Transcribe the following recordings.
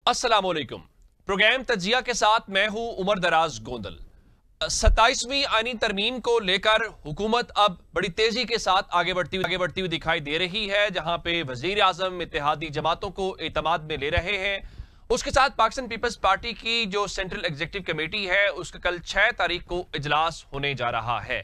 अस्सलामुअलैकुम। प्रोग्राम तजिया के साथ मैं हूं उमर दराज गोंदल। 27वीं आईनी तरमीम को लेकर हुकूमत अब बड़ी तेजी के साथ आगे बढ़ती हुई दिखाई दे रही है, जहां पे वजीर आजम इत्तेहादी जमातों को एतमाद में ले रहे हैं। उसके साथ पाकिस्तान पीपल्स पार्टी की जो सेंट्रल एग्जीक्यूटिव कमेटी है उसका कल 6 तारीख को इजलास होने जा रहा है।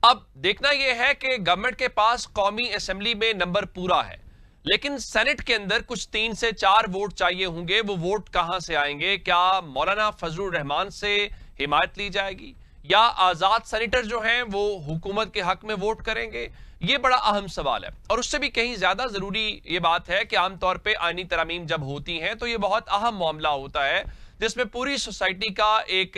अब देखना यह है कि गवर्नमेंट के पास कौमी असेंबली में नंबर पूरा है, लेकिन सेनेट के अंदर कुछ 3 से 4 वोट चाहिए होंगे। वो वोट कहां से आएंगे? क्या मौलाना फजलुर रहमान से हिमायत ली जाएगी या आजाद सेनेटर जो हैं वो हुकूमत के हक में वोट करेंगे? ये बड़ा अहम सवाल है। और उससे भी कहीं ज्यादा जरूरी ये बात है कि आमतौर पर आईनी तरमीम जब होती हैं तो ये बहुत अहम मामला होता है, जिसमें पूरी सोसाइटी का एक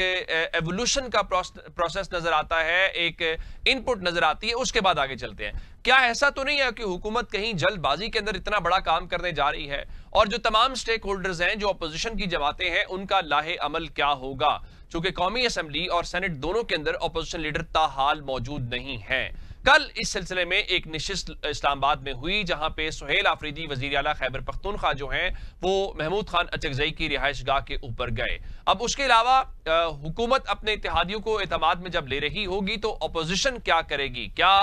एवोल्यूशन का प्रोसेस नजर आता है, एक इनपुट नजर आती है। उसके बाद आगे चलते हैं। क्या ऐसा तो नहीं है कि हुकूमत कहीं जल्दबाजी के अंदर इतना बड़ा काम करने जा रही है और जो तमाम स्टेक होल्डर्स हैं, जो अपोजिशन की जमातें हैं, उनका लाहे अमल क्या होगा? चूंकि कौमी असेंबली और सेनेट दोनों के अंदर अपोजिशन लीडर ताहाल मौजूद नहीं है। कल इस सिलसिले में एक नशिस्त इस्लामाबाद में हुई, जहां पे सुहेल आफरीदी वजीर आला खैबर पख्तूनख्वा जो हैं वो महमूद खान अचकजई की रिहाइश गाह के ऊपर गए। अब उसके अलावा हुकूमत अपने इत्तेहादियों को एतमाद में जब ले रही होगी तो अपोजिशन क्या करेगी? क्या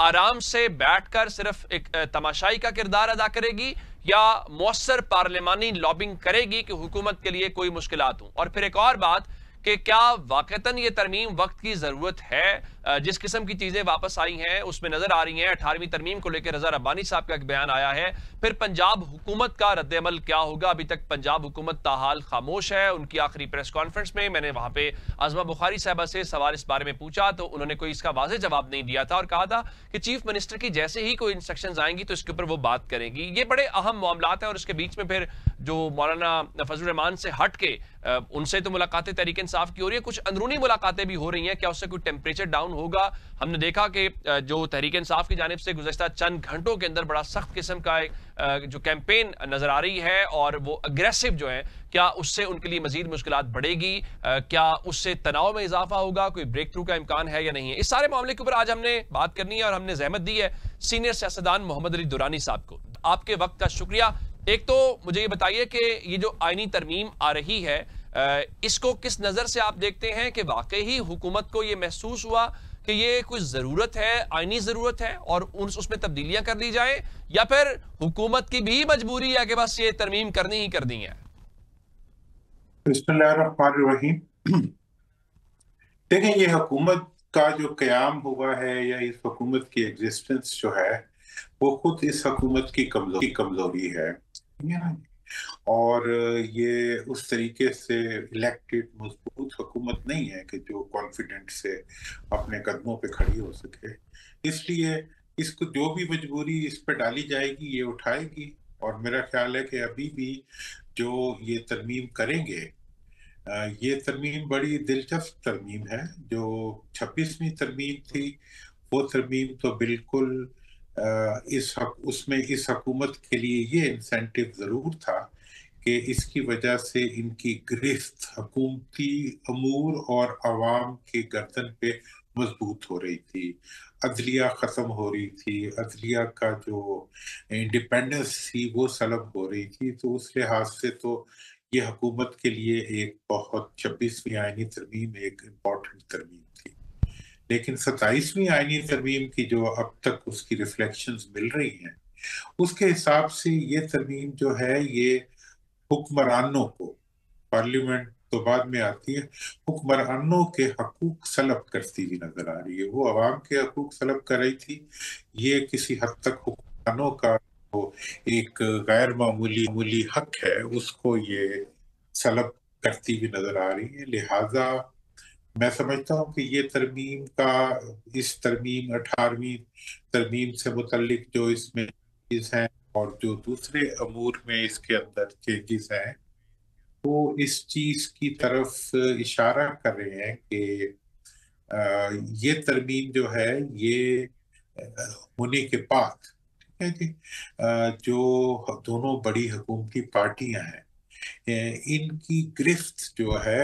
आराम से बैठकर सिर्फ एक तमाशाई का किरदार अदा करेगी या मौसर पार्लिमानी लॉबिंग करेगी कि हुकूमत के लिए कोई मुश्किलात हो? और फिर एक और बात कि क्या वाकईतन ये तरमीम वक्त की जरूरत है? जिस किस्म की चीजें वापस आई हैं उसमें नजर आ रही हैं। 18वीं तरमीम को लेकर रजा रब्बानी साहब का एक बयान आया है। फिर पंजाब हुकूमत का रद्द-ए-अमल क्या होगा? अभी तक पंजाब हुकूमत ताहाल खामोश है। उनकी आखिरी प्रेस कॉन्फ्रेंस में मैंने वहां पे आजमा बुखारी साहबा से सवाल इस बारे में पूछा तो उन्होंने कोई इसका वाज़ेह जवाब नहीं दिया था और कहा था कि चीफ मिनिस्टर की जैसे ही कोई इंस्ट्रक्शंस आएंगी तो इसके ऊपर वो बात करेंगी। ये बड़े अहम मामलात हैं और इसके बीच में फिर जो मौलाना फजलुर रहमान से हट के उनसे तो मुलाकातें तहरीक इंसाफ की हो रही है, कुछ अंदरूनी मुलाकातें भी हो रही हैं। क्या उससे कोई टेम्परेचर डाउन होगा? हमने देखा कि जो तहरीक इंसाफ की जानिब से गुज़श्ता चंद घंटों के अंदर बड़ा सख्त किस्म का एक जो कैंपेन नजर आ रही है और वो अग्रेसिव जो है, क्या उससे उनके लिए मजीद मुश्किलात बढ़ेगी? क्या उससे तनाव में इजाफा होगा? कोई ब्रेक थ्रू का इम्कान है या नहीं है? इस सारे मामले के ऊपर आज हमने बात करनी है और हमने जहमत दी है सीनियर सियासतदान मोहम्मद अली दुरानी साहब को। आपके वक्त का शुक्रिया। एक तो मुझे ये बताइए कि ये जो आईनी तरमीम आ रही है, इसको किस नजर से आप देखते हैं कि वाकई ही हुकूमत को ये महसूस हुआ कि ये कोई जरूरत है, आईनी जरूरत है और उसमें तब्दीलियां कर ली जाए, या फिर हुकूमत की भी मजबूरी है कि बस ये तरमीम करनी ही करनी है? बिस्मिल्लाहिर्रहमानिर्रहीम। देखें, ये हुकूमत का जो क़याम हुआ है या इस हुकूमत की एग्जिस्टेंस जो है वो खुद इस हुकूमत की कमजोरी है। और ये उस तरीके से इलेक्टेड मजबूत हुकूमत नहीं है कि जो कॉन्फिडेंट से अपने कदमों पे खड़ी हो सके। इसलिए इसको जो भी मजबूरी इस पे डाली जाएगी ये उठाएगी। और मेरा ख्याल है कि अभी भी जो ये तरमीम करेंगे, ये तरमीम बड़ी दिलचस्प तरमीम है। जो 26वीं तरमीम थी वो तरमीम तो बिल्कुल उसमें इस हुकूमत के लिए ये इंसेंटिव जरूर था कि इसकी वजह से इनकी गिरफ्त हुकूमती अमूर और अवाम के गर्दन पे मजबूत हो रही थी। अदलिया ख़त्म हो रही थी, अदलिया का जो इंडिपेंडेंस थी वो सलब हो रही थी। तो उस लिहाज से तो ये हुकूमत के लिए एक बहुत 26वीं आईनी तरमीम एक इम्पॉर्टेंट तरमीम थी। लेकिन 27वीं आईनी तरमीम की जो अब तक उसकी रिफ्लेक्शंस मिल रही हैं, उसके हिसाब से ये तरमीम जो है ये हुक्मरानों को, पार्लियामेंट तो बाद में आती है, हुक्मरानों के हकूक सलब करती हुई नजर आ रही है। वो अवाम के हकूक सलब कर रही थी, ये किसी हद तक हुक्मरानों का वो एक गैर मामूली हक है उसको ये सलब करती हुई नजर आ रही है। लिहाजा मैं समझता हूँ कि ये तरमीम का, इस तरमीम 18वीं तरमीम से मुतल्लिक जो इसमें चीज हैं और जो दूसरे अमूर में इसके अंदर चेंजेस हैं, वो इस चीज की तरफ इशारा कर रहे हैं कि ये तरमीम जो है ये होने के बाद, ठीक है जी, जो दोनों बड़ी हुकूमती पार्टियां हैं, इनकी गिरफ्त जो है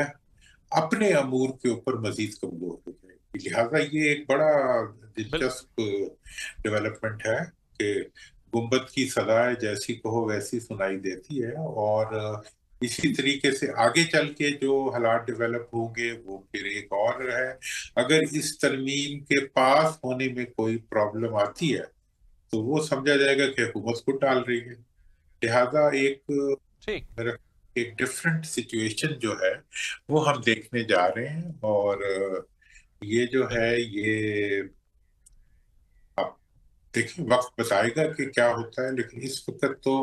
अपने अमूर के ऊपर मजीद कमजोर हो जाएगी। लिहाजा ये एक बड़ा दिलचस्प डेवलपमेंट है कि गुम्बद की सदाएं जैसी कहो वैसी सुनाई देती है। और इसी तरीके से आगे चल के जो हालात डेवलप होंगे वो फिर एक और है। अगर इस तरमीम के पास होने में कोई प्रॉब्लम आती है तो वो समझा जाएगा कि हुकूमत खुद डाल रही है। लिहाजा ठीक। मेरा एक डिफरेंट सिचुएशन जो है वो हम देखने जा रहे हैं। और ये जो है ये आप देखिए, वक्त बताएगा कि क्या होता है। लेकिन इस वक्त तो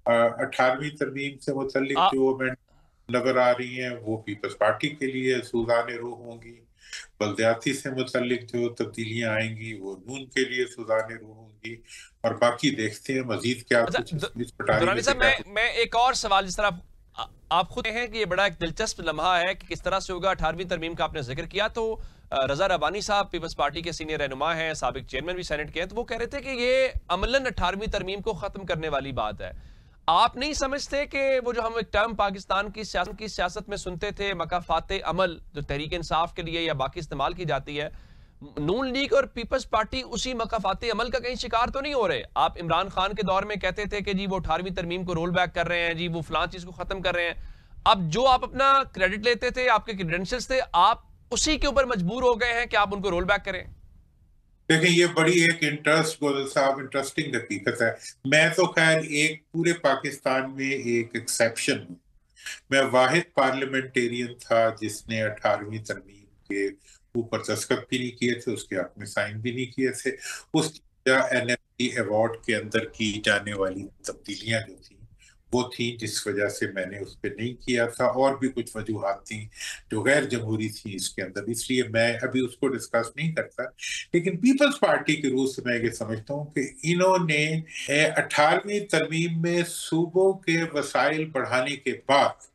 18वीं तरमीम से मुतल्लिक आ, जो मैं नजर आ रही हैं वो पीपल्स पार्टी के लिए सुजान रूह होंगी। बलदयाती से मुतल्लिक जो तब्दीलियां आएंगी वो नून के लिए सुजान रूह होंगी। और बाकी देखते हैं मजीद क्या अच्छा कुछ इस पटारी में दुरानी से साहब, क्या कुछ। मैं एक और सवाल, जिस तरह आप खुद हैं कि ये बड़ा एक दिलचस्प लम्हा है कि किस तरह से होगा। 18वीं तरमीम का आपने जिक्र किया, तो रजा रबानी साहब पीपल्स पार्टी के सीनियर रहनुमा हैं, साबिक चेयरमैन भी सेनेट के हैं, तो वो कह रहे थे कि ये अमलन 18वीं तरमीम को खत्म करने वाली बात है। आप नहीं समझते कि वो जो हम एक टर्म पाकिस्तान की सियासत में सुनते थे, मकाफाते अमल, जो तहरीक इंसाफ के लिए या बाकी इस्तेमाल की जाती है, नून लीग और पीपल्स पार्टी उसी मकाफाती अमल का कहीं शिकार तो नहीं हो रहे? आप इमरान खान के दौर में कहते थे कि जी वो 18वीं तरमीम को रोल बैक कर रहे हैं, जी वो फलां चीज को खत्म कर रहे हैं। अब जो आप अपना क्रेडिट लेते थे, आपके क्रेडेंशियल्स थे, आप उसी के ऊपर मजबूर हो गए हैं कि आप उनको रोल बैक करें। देखिए, ये बड़ी एक गोयल साहब इंटरेस्टिंग हकीकत है। मैं तो खैर एक पूरे पाकिस्तान में एक एक्सेप्शन हूँ। मैं वाहिद पार्लियामेंटेरियन था जिसने 18वीं तरमीम के ऊपर दस्तखत भी नहीं किए थे, उसके हक में साइन भी नहीं किए थे। उस एनएफसी अवार्ड के अंदर की जाने वाली तब्दीलियां जो थी वो थी जिस वजह से मैंने उस पर नहीं किया था। और भी कुछ वजूहत थी जो गैर जमहूरी थी इसके अंदर, इसलिए मैं अभी उसको डिस्कस नहीं करता। लेकिन पीपल्स पार्टी के रूल से मैं ये समझता हूँ कि इन्होंने 18वीं तरमीम में सूबों के वसाइल बढ़ाने के बाद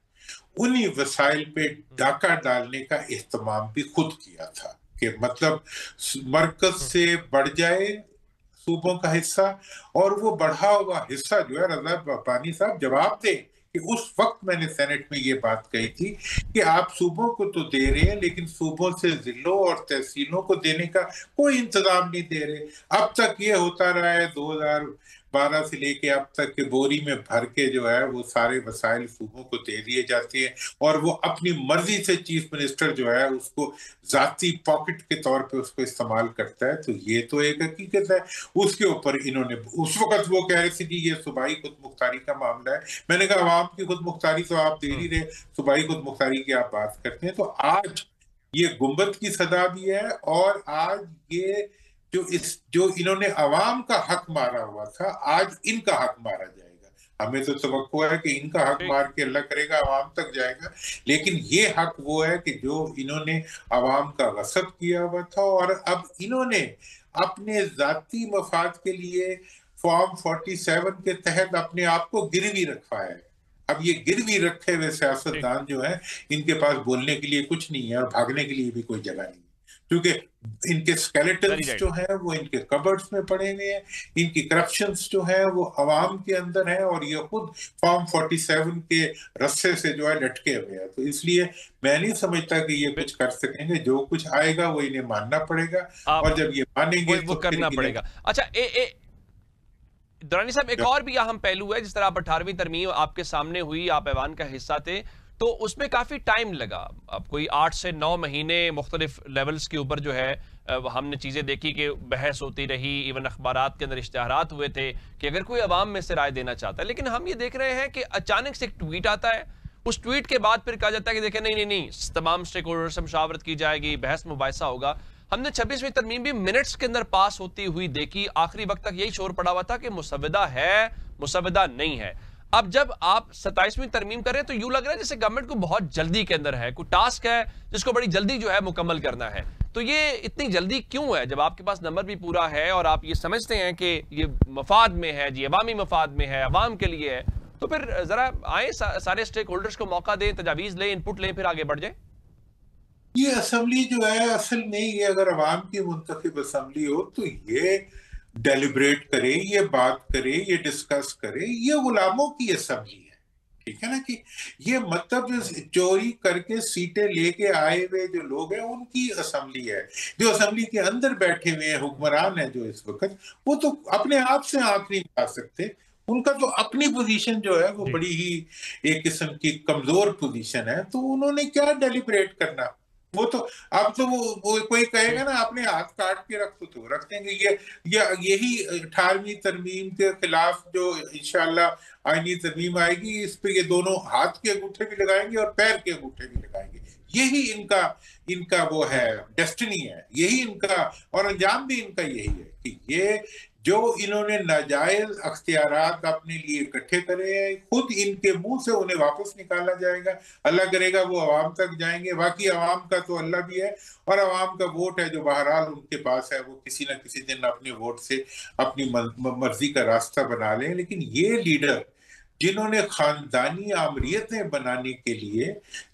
उन्हीं वसाइल पे डाका डालने का इस्तेमाल भी खुद किया था। कि मतलब मरकज से बढ़ जाए सूबों का हिस्सा, और वो बढ़ा हुआ हिस्सा जो है, रजा पानी साहब जवाब दे कि उस वक्त मैंने सेनेट में ये बात कही थी कि आप सूबों को तो दे रहे हैं लेकिन सूबों से जिलों और तहसीलों को देने का कोई इंतजाम नहीं दे रहे। अब तक ये होता रहा है 2012 से लेके अब तक के बोरी में भर के जो है वो सारे वसाइल सूबों को दे दिए जाते हैं और वो अपनी मर्जी से चीफ मिनिस्टर जो है उसको जाती पॉकेट के तौर पे उसको इस्तेमाल करता है। तो ये तो एक हकीकत है। उसके ऊपर इन्होंने उस वक्त वो कह रहे थे कि ये सूबाई खुद मुख्तारी का मामला है। मैंने कहा आवाम की खुद मुख्तारी तो आप दे ही रहे, सूबाई खुद मुख्तारी की आप बात करते हैं। तो आज ये गुंबद की सदा भी है और आज ये जो इन्होंने अवाम का हक मारा हुआ था आज इनका हक मारा जाएगा। हमें तो तवक्को है कि इनका हक ठीक। मार के अल्लाह करेगा अवाम तक जाएगा। लेकिन ये हक वो है कि जो इन्होंने अवाम का गसब किया हुआ था और अब इन्होंने अपने जाती मफाद के लिए फॉर्म 47 के तहत अपने आप को गिरवी रखा है। अब ये गिरवी रखे हुए ठीक। सियासतदान जो है इनके पास बोलने के लिए कुछ नहीं है और भागने के लिए भी कोई जगह नहीं है, क्योंकि इनके वेरी स्केलेटन्स राइट। जो हैं वो इनके कबर्ड्स में पड़े हुए हैं। इनकी करप्शंस जो है वो अवाम के अंदर है और ये खुद फॉर्म 47 के रस्से से जो है लटके हुए हैं। तो इसलिए मैं नहीं समझता कि ये कुछ कर सकेंगे। जो कुछ आएगा वो इन्हें मानना पड़ेगा आप और जब ये मानेंगे वो तो फिर करना इन्हें पड़ेगा। अच्छा, दुरानी साहब, एक और भी अहम पहलू है। जिस तरह आप 18वीं तरमीम आपके सामने हुई, आप ऐवान का हिस्सा थे, तो उसमें काफी टाइम लगा। अब कोई 8 से 9 महीने मुख्तलिफ लेवल्स के ऊपर जो है हमने चीजें देखी कि बहस होती रही, इवन अखबारात के अंदर इश्तिहारात हुए थे कि अगर कोई अवाम में से राय देना चाहता है। लेकिन हम ये देख रहे हैं कि अचानक से एक ट्वीट आता है, उस ट्वीट के बाद फिर कहा जाता है कि देखें, नहीं नहीं नहीं, तमाम स्टेक होल्डर से मुशावरत की जाएगी, बहस मुबाहिसा होगा। हमने 26वीं तरमीम भी मिनट्स के अंदर पास होती हुई देखी। आखिरी वक्त तक यही शोर पड़ा हुआ था कि मुसविदा है, मुसविदा नहीं है। अब जब आप 27वीं तरमीम कर रहे हैं तो यूं लग रहा है जैसे गवर्नमेंट को बहुत जल्दी के अंदर है, कोई टास्क है जिसको बड़ी जल्दी जो है मुकम्मल करना है। तो ये इतनी जल्दी क्यों है जब आपके पास नंबर भी पूरा है और आप ये समझते हैं कि ये मफाद में है, जी अवामी मफाद में है, अवाम के लिए है? तो फिर जरा आए, सारे स्टेक होल्डर्स को मौका दें, तजावीज लें, इनपुट लें, फिर आगे बढ़ जाए। ये असेंबली जो है असल में ये अगर अवाम की मुंतखब असेंबली हो तो ये डेलिब्रेट करे, ये बात करे, ये डिस्कस करे। ये गुलामों की असेंबली है, ठीक है ना। कि ये मतलब चोरी करके सीटें लेके आए हुए जो लोग हैं उनकी असेंबली है। जो असेंबली के अंदर बैठे हुए हैं हुक्मरान है जो इस वक्त, वो तो अपने आप से आंख नहीं उठा सकते। उनका तो अपनी पोजीशन जो है वो जी। बड़ी ही एक किस्म की कमजोर पोजीशन है, तो उन्होंने क्या डेलिब्रेट करना। वो तो अब तो वो कोई कहेगा ना अपने हाथ काट के रख तो रख देंगे। ये यही 18वीं तरमीम के खिलाफ जो इंशाल्लाह आईनी तरमीम आएगी, इस पे ये दोनों हाथ के अंगूठे भी लगाएंगे और पैर के अंगूठे भी लगाएंगे। यही इनका इनका वो है, डेस्टिनी है, यही इनका, और अंजाम भी इनका यही है कि ये जो इन्होंने नाजायज अख्तियारात अपने लिए इकट्ठे करे हैं, खुद इनके मुंह से उन्हें वापस निकाला जाएगा। अल्लाह करेगा वो अवाम तक जाएंगे। बाकी अवाम का तो अल्लाह भी है, और अवाम का वोट है जो बहरहाल उनके पास है, वो किसी न किसी दिन अपने वोट से अपनी मर्जी का रास्ता बना लें। लेकिन ये लीडर जिन्होंने खानदानी आमरीतें बनाने के लिए,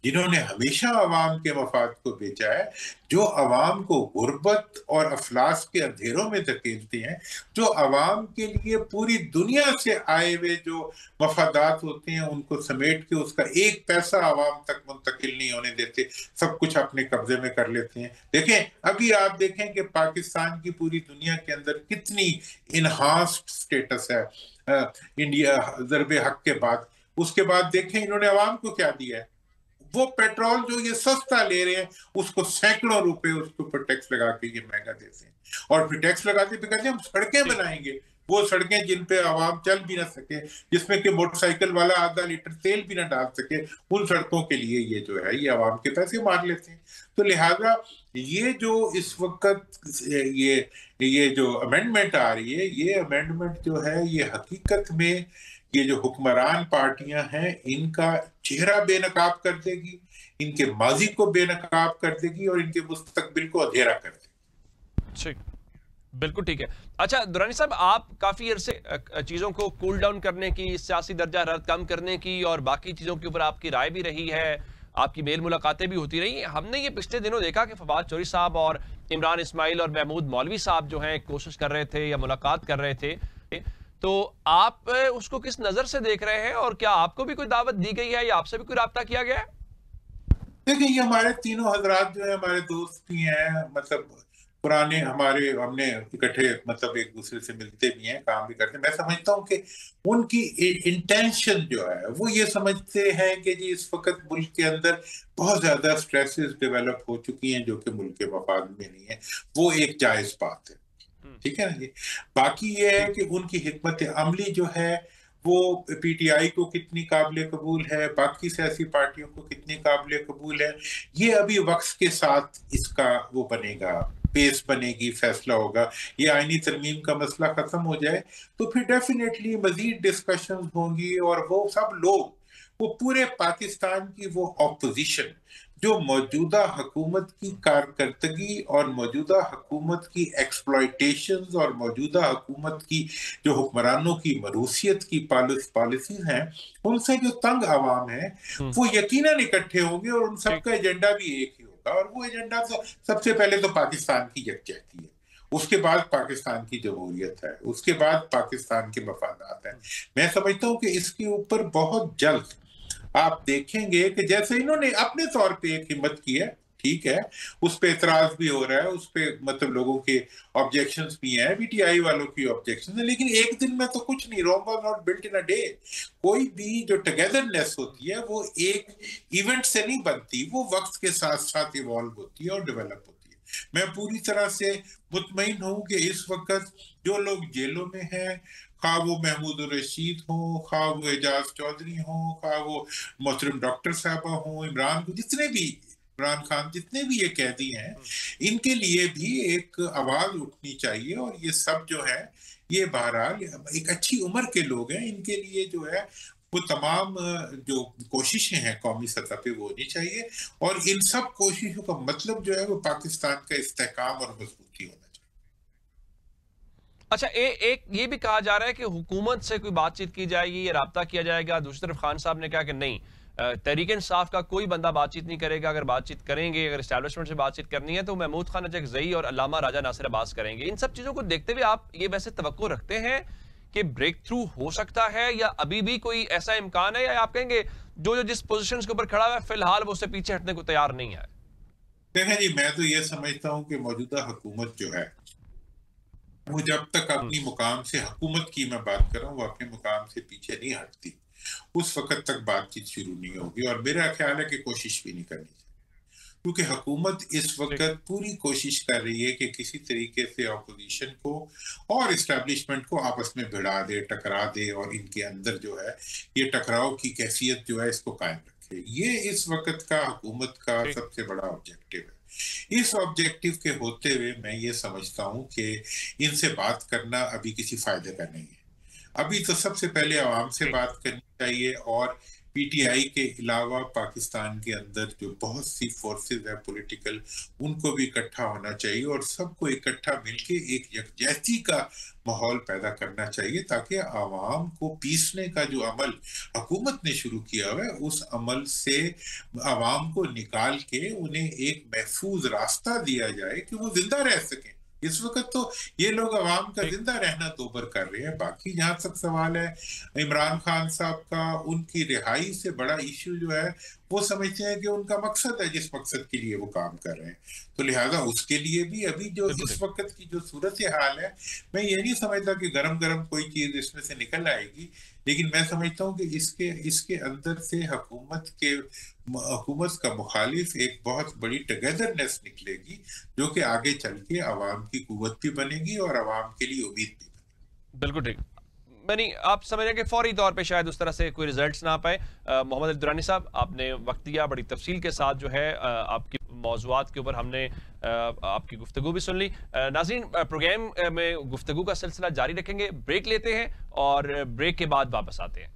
जिन्होंने हमेशा अवाम के मफाद को बेचा है, जो अवाम को गुर्बत और अफलास के अंधेरों में धकेलते हैं, जो अवाम के लिए पूरी दुनिया से आए हुए जो मफादात होते हैं उनको समेट के उसका एक पैसा अवाम तक मुंतकिल नहीं होने देते, सब कुछ अपने कब्जे में कर लेते हैं। देखें अभी आप देखें कि पाकिस्तान की पूरी दुनिया के अंदर कितनी इनहांस्ड स्टेटस है इंडिया ज़रबे हक के बाद। उसके बाद देखें इन्होंने अवाम को क्या दिया है। वो पेट्रोल जो ये सस्ता ले रहे हैं उसको सैकड़ों रुपए उसके ऊपर टैक्स लगा के ये महंगा देते हैं, और फिर टैक्स लगाते पे कहते हैं हम सड़कें बनाएंगे। वो सड़कें जिन पे आवाम चल भी ना सके, जिसमें कि मोटरसाइकिल वाला आधा लीटर तेल भी ना डाल सके, उन सड़कों के लिए ये जो है ये आवाम के पैसे मार लेते हैं। तो लिहाजा ये जो इस वक्त ये जो अमेंडमेंट आ रही है, ये अमेंडमेंट जो है ये हकीकत में ये जो हुक्मरान पार्टियां हैं इनका चेहरा बेनकाब कर देगी, इनके माजी को बेनकाब कर देगी और इनके मुस्तकबिल को अंधेरा कर देगी। ठीक, बिल्कुल ठीक है। अच्छा दुरानी साहब, आप काफी अरसे चीजों को कूल डाउन करने की, सियासी दर्जा हरारत कम करने की और बाकी चीजों के ऊपर आपकी राय भी रही है, आपकी मेल मुलाकातें भी होती रही। हमने ये पिछले दिनों देखा कि फवाद चौधरी साहब और इमरान इस्माइल और महमूद मौलवी साहब जो हैं कोशिश कर रहे थे या मुलाकात कर रहे थे, तो आप उसको किस नजर से देख रहे हैं और क्या आपको भी कोई दावत दी गई है या आपसे भी कोई राब्ता किया गया है? देखिए ये हमारे तीनों हजरात जो है हमारे दोस्त भी हैं, मतलब पुराने हमारे, हमने इकट्ठे मतलब एक दूसरे से मिलते भी हैं, काम भी करते हैं। मैं समझता हूँ कि उनकी इंटेंशन जो है वो ये समझते हैं कि जी इस वक्त मुल्क के अंदर बहुत ज्यादा स्ट्रेसेस डेवलप हो चुकी हैं जो कि मुल्क के मफाद में नहीं है, वो एक जायज बात है, ठीक है ना जी। बाकी ये है कि उनकी हिकमत अमली जो है वो पीटीआई को कितनी काबिल कबूल है, बाकी सियासी पार्टियों को कितनी काबिल कबूल है, ये अभी वक्त के साथ इसका वो बनेगा, पेस बनेगी, फैसला होगा। ये आईनी तरमीम का मसला खत्म हो जाए तो फिर डेफिनेटली मजीद डिस्कशंस होंगी, और वो सब लोग, वो पूरे पाकिस्तान की वो ऑपोजिशन जो मौजूदा हुकूमत की कारकर्दगी और मौजूदा हुकूमत की एक्सप्लॉयटेशंस और मौजूदा हुकूमत की जो हुक्मरानों की मरूसियत की पॉलिसीज हैं, उनसे जो तंग आवाम है वो यकीनन इकट्ठे होंगे और उन सबका एजेंडा भी एक ही होगा। और वो एजेंडा तो सबसे पहले तो पाकिस्तान की यकजहती है, उसके बाद पाकिस्तान की जमहूरियत है, उसके बाद पाकिस्तान के मफादात हैं। मैं समझता हूँ कि इसके ऊपर बहुत जल्द आप देखेंगे कि जैसे इन्होंने अपने तौर पे एक हिम्मत की है, ठीक है, उस पे एतराज भी हो रहा है, उस पे मतलब लोगों के ऑब्जेक्शंस भी हैं, बीटीआई वालों की ऑब्जेक्शन है, लेकिन एक दिन में तो कुछ नहीं, Rome was not built in a day. कोई भी जो टुगेदरनेस होती है वो एक इवेंट से नहीं बनती, वो वक्त के साथ साथ इवॉल्व होती है और डेवलप होती है। मैं पूरी तरह से मुतमईन हूं कि इस वक्त जो लोग जेलों में हैं, खा वो महमूद रशीद हो, खा वो एजाज चौधरी हो, खा वो मोहतरम डॉक्टर साहबा हो, इमरान खान, जितने भी ये कैदी हैं, इनके लिए भी एक आवाज उठनी चाहिए। और ये सब जो है ये बहरहाल एक अच्छी उम्र के लोग हैं, इनके लिए जो है वो तमाम जो कोशिशें हैं कौमी सतह पे वो होनी चाहिए, और इन सब कोशिशों का मतलब जो है वो पाकिस्तान का इस्तेहकाम और मजबूती होना चाहिए। अच्छा, एक ये भी कहा जा रहा है कि हुकूमत से कोई बातचीत की जाएगी या राब्ता किया जाएगा। दूसरी तरफ खान साहब ने कहा कि नहीं, तहरीक इंसाफ का कोई बंदा बातचीत नहीं करेगा, अगर बातचीत करेंगे, अगर एस्टैब्लिशमेंट से बातचीत करनी है तो महमूद खान अजगज़ई और अल्लामा राजा नासिर अब्बास करेंगे। इन सब चीजों को देखते हुए आप ये वैसे तवक्को रखते हैं कि ब्रेक थ्रू हो सकता है, या अभी भी कोई ऐसा इम्कान है, या आप कहेंगे जो जिस पोजीशन के ऊपर खड़ा हुआ है फिलहाल वो उससे पीछे हटने को तैयार नहीं है? देखें जी, मैं तो ये समझता हूँ कि मौजूदा हुकूमत जो है वो जब तक अपनी मुकाम से, हुकूमत की मैं बात कर रहा हूँ, वो अपने मुकाम से पीछे नहीं हटती, उस वक्त तक बातचीत शुरू नहीं होगी। और मेरा ख्याल है कि कोशिश भी नहीं करनी चाहिए, क्योंकि हुकूमत इस वक्त पूरी कोशिश कर रही है कि किसी तरीके से ऑपोजिशन को और इस्टेब्लिशमेंट को आपस में भिड़ा दे, टकरा दे, और इनके अंदर जो है ये टकराव की कैफियत जो है इसको कायम रखे। ये इस वक्त का हुकूमत का सबसे बड़ा ऑब्जेक्टिव है। इस ऑब्जेक्टिव के होते हुए मैं ये समझता हूं कि इनसे बात करना अभी किसी फायदे का नहीं है। अभी तो सबसे पहले आवाम से बात करनी चाहिए, और पीटीआई के अलावा पाकिस्तान के अंदर जो बहुत सी फोर्सेस है पॉलिटिकल, उनको भी इकट्ठा होना चाहिए और सबको इकट्ठा मिलके एक यकजहती का माहौल पैदा करना चाहिए, ताकि आवाम को पीसने का जो अमल हुकूमत ने शुरू किया हुआ है उस अमल से आवाम को निकाल के उन्हें एक महफूज रास्ता दिया जाए कि वो जिंदा रह सकें। इस वक्त तो ये लोग अवाम का जिंदा रहना तोबर कर रहे हैं। बाकी जहां तक सवाल है इमरान खान साहब का, उनकी रिहाई से बड़ा इश्यू जो है वो समझते हैं कि उनका मकसद है जिस मकसद के लिए वो काम कर रहे हैं। तो लिहाजा उसके लिए भी अभी जो इस वक्त की जो सूरत हाल है, मैं ये नहीं समझता कि गरम गरम कोई चीज इसमें से निकल आएगी, लेकिन मैं समझता हूँ कि इसके अंदर से हुकूमत का मुखालिफ एक बहुत बड़ी टुगेदरनेस निकलेगी, जो कि आगे चल के आवाम की कुव्वत भी बनेगी और आवाम के लिए उम्मीद भी बनेगी। बिल्कुल ठीक। मैंने आप समझ रहे हैं कि फौरी तौर पे शायद उस तरह से कोई रिजल्ट्स ना आ पाए। मोहम्मद अली दुरानी साहब, आपने वक्त दिया, बड़ी तफसील के साथ जो है आपकी मौज़ूआत के ऊपर हमने आपकी गुफ्तगू भी सुन ली। नाज़रीन, प्रोग्राम में गुफ्तगू का सिलसिला जारी रखेंगे, ब्रेक लेते हैं और ब्रेक के बाद वापस आते हैं।